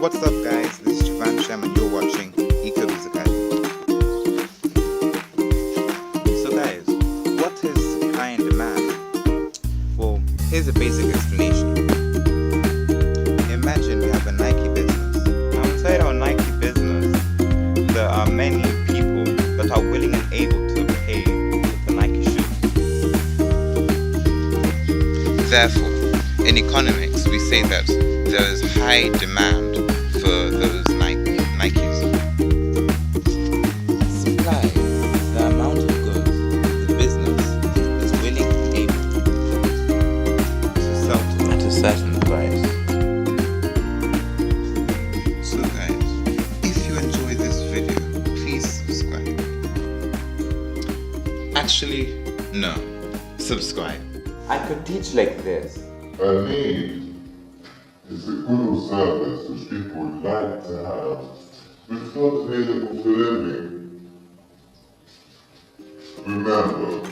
What's up, guys? This is Javan Shem, and you're watching EcoBiz Academy. So, guys, what is supply and demand? Well, here's a basic explanation. Imagine we have a Nike business. Now, inside our Nike business, there are many people that are willing and able to pay for Nike shoes. Therefore, in economics, we say that there is high demand for those Nikes. Supply is the amount of goods the business is willing and able to sell to at a certain price. So guys, if you enjoy this video, please subscribe. Actually, no, subscribe. I could teach like this. A need is a good of service which people would like to have, which is not available for living. Remember,